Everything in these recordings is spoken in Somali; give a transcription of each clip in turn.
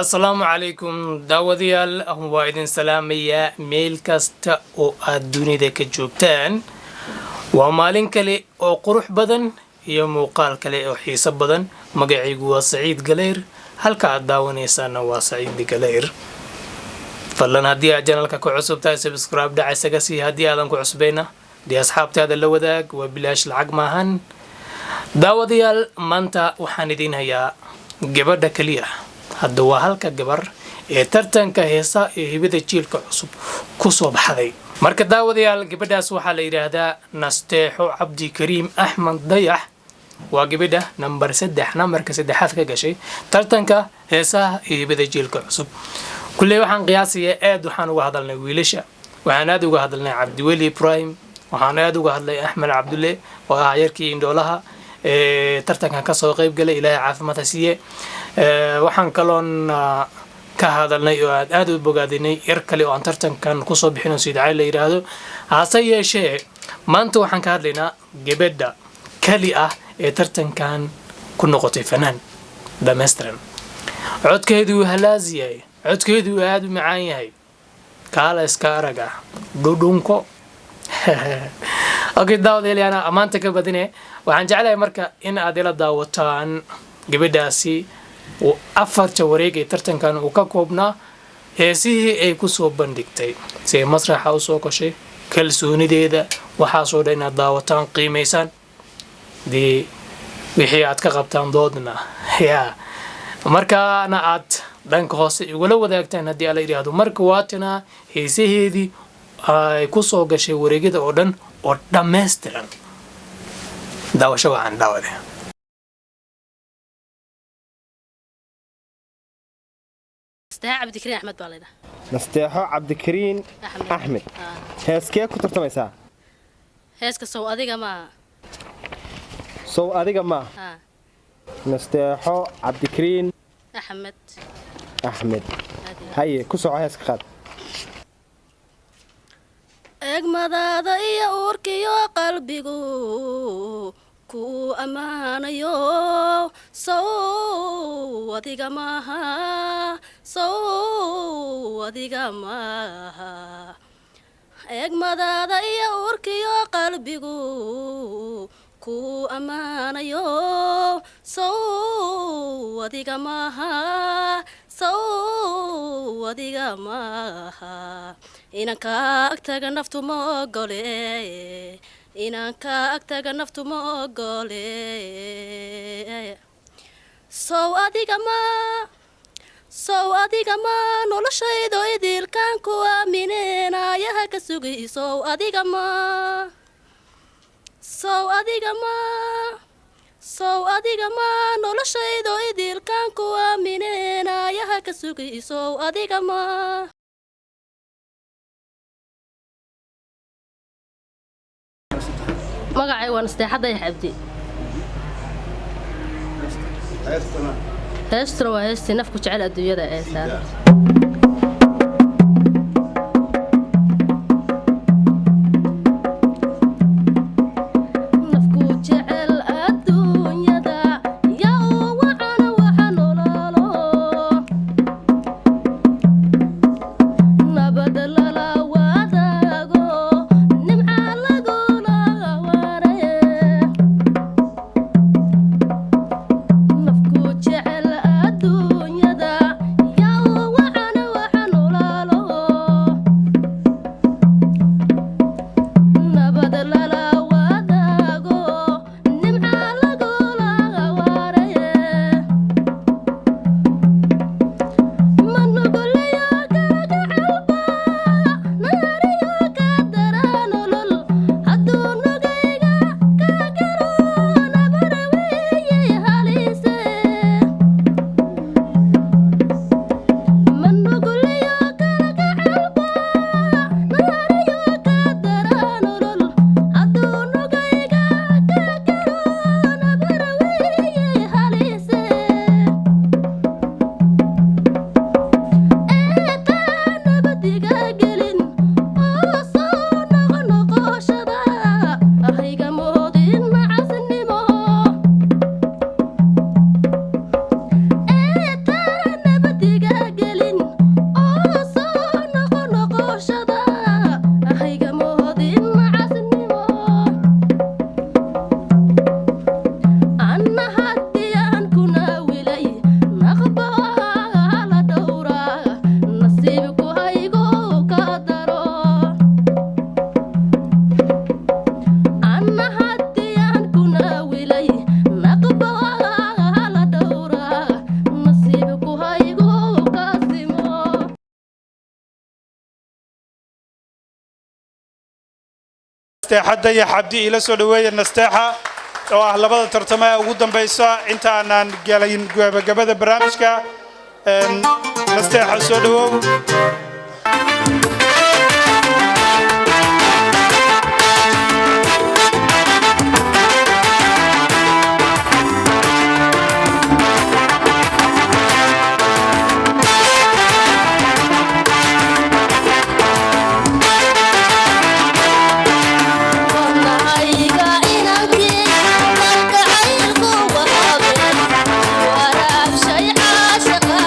السلام عليكم داوديال وايدين سلامية ميل كاستا او الدنيا ديك جوبتان ومالين كلي او قروح بدن iyo muuqaal kale oo xiiso badan magacaygu waa Saciid Galeyr halka aad daawaneysaan waa Saciid Galeyr fadlan haddii aad channelka ku cusub tahay subscribe dhac isaga si haddii aadan ku cusbayna dii asxaabtaada la wadaag waa bilaash lacag maahan daawadayaal maanta waxaan idin hayaa gabadha kaliya hadda waa halka gabar ee tartanka heesa ee hibada jiilka cusub ku soo baxday marka daawadayaal gabadhaas waxaa la yiraahdaa Nasteexo Cabdi Kariim Axmed Dayax waa gabadha number 3 numberka 3 ka gashay tartanka heesaha ee hibada jiilka cusub kullee waxaan qiyaasaya aad waxaan uga hadalnay wiilasha waxaan aad uga hadalnay Cabdiweli Ibrahim waxaan aad uga hadlay Axmed Cabdulle oo ah yarkii indhoolaha tartankan ka soo qayb galay Ilaahay caafimaad ha siiye waxaan kaloon ka hadalnay oo aad u bogaadinay yar kale oo aan tartankan ku soo bixino sidii la yiraahdo hase yeeshee maanta waxaan ka hadlaynaa gabadha kali ah ee tartankan ku noqotay fanaan dhameystiran codkeedu halaasiyay codkeedu aad u macaan yahay kaala iska araga dhudhunko okay daawadayaal ana amaanta ka badine waxaan jeclahay marka in aad ila daawataan gabadhaasi oo afarta wareeg ee tartankan uu ka koobnaa heesihii ay ku soo bandhigtay si masraxa u soo gashay kalsoonideeda waxa soo dhan inaad daawataan qiimeysaan wixii aad ka qabtaan doodna markaana aad dhanka hoose igula wadaagtaan haddii ala yiraahdo marka waatana heesaheedii ay ku soo gashay wareegyada oo dhan oo dhameystiran daawasho waxaan daawade Nasteexo Cabdi Kariim Axmed heeskee ku tartamaysaa heeska soo adiga ma Nasteexo Cabdi Kariim Axmed haye ku soo heeska qaad egmadaada iyo uurkiyo qalbigu ku amaanayo soo adiga maaha egmadaada iyo uurkiyo qalbigu ku amaanayo soo adiga maaha inanka agtaga naftu ma ogole inanka agtaga naftu ma ogole sow adiga ma noloshaydo idilkaan ku aamineenayaha ka sugay sow adiga ma noloshaydo idilkaan ku aamineenayaha ka sugay sow adiga ma magacay waan Nasteexo Dayax Cabdi heestuna waa heestii nafku jecel adduunyada ee saaran Yo nasteexadda iyo xabdi ila soo dhaweeya nasteexa oo ah labada tartamo ee ugu dambaysa inta aanan gelin gabagabada barnaamijka nasteexa soo dhawow Waraab shay caashiqa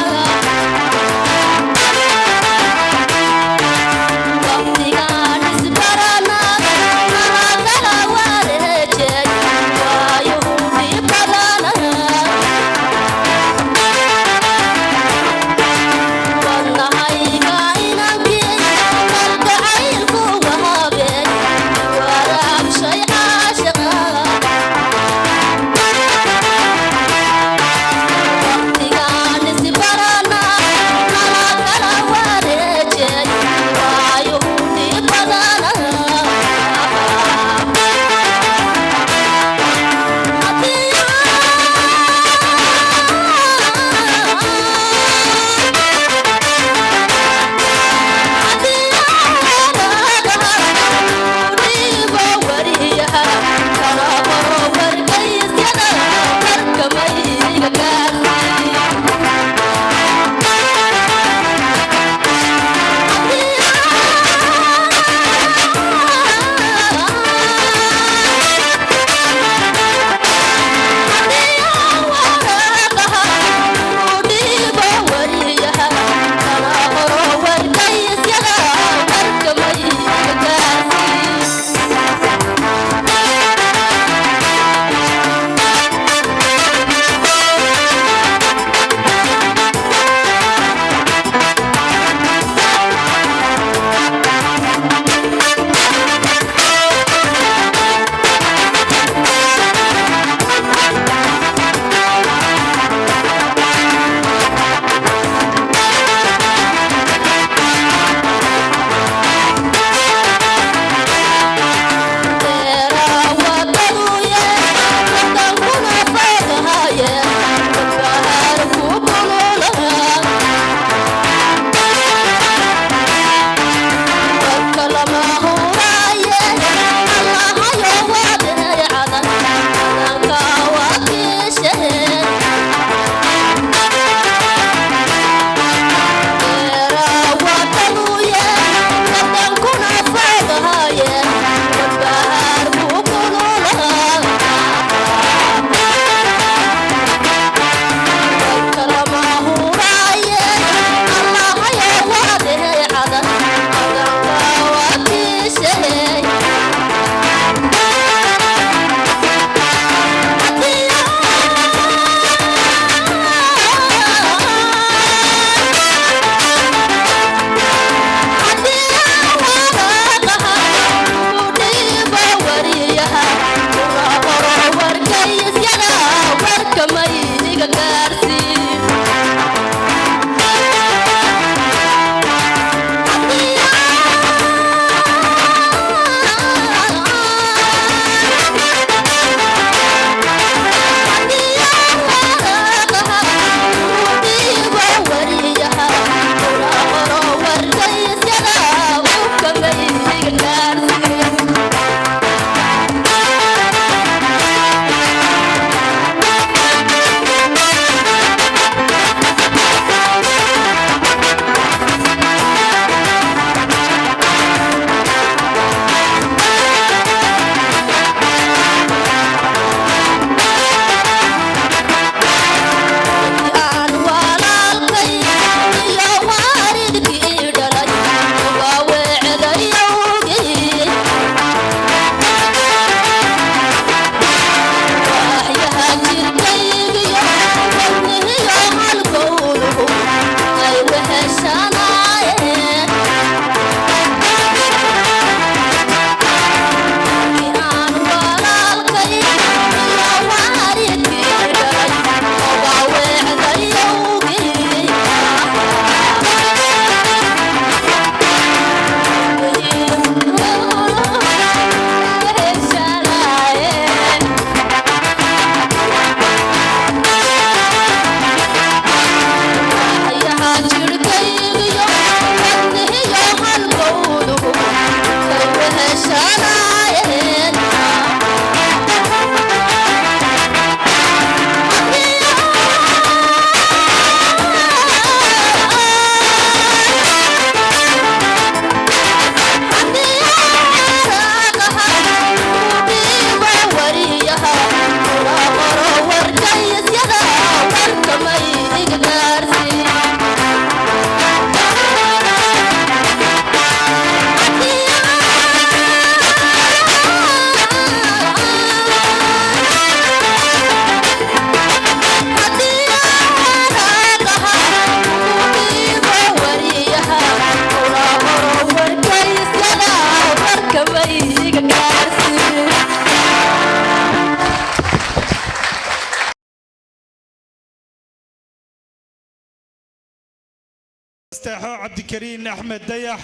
nasteexo cabdikariin axmed dayax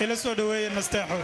ila soo dhaweeya nasteexo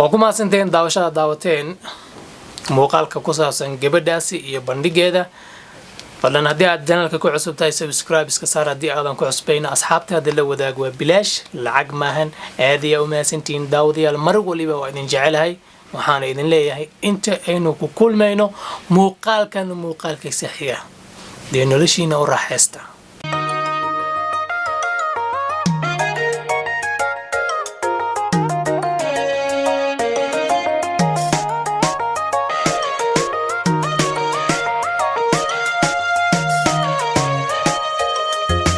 waa ku mahadsanteen daawashada daawateen muuqaalka ku saabsan gabadhaasi iyo bandhigeeda fadlan haddii aad janalka ku cusub tahay subscribe iska saar haddii aadan ku cusbayna asxaabtaada la wadaag waa bilaash lacag maahan aad ayaa u mahadsantihiin daawadayaal mar waliba waa idin jecelahay waxaana idin leeyahay inta aynu ku kulmayno muuqaalkan muuqaalka saxiixa dee noloshiina u raaxaysta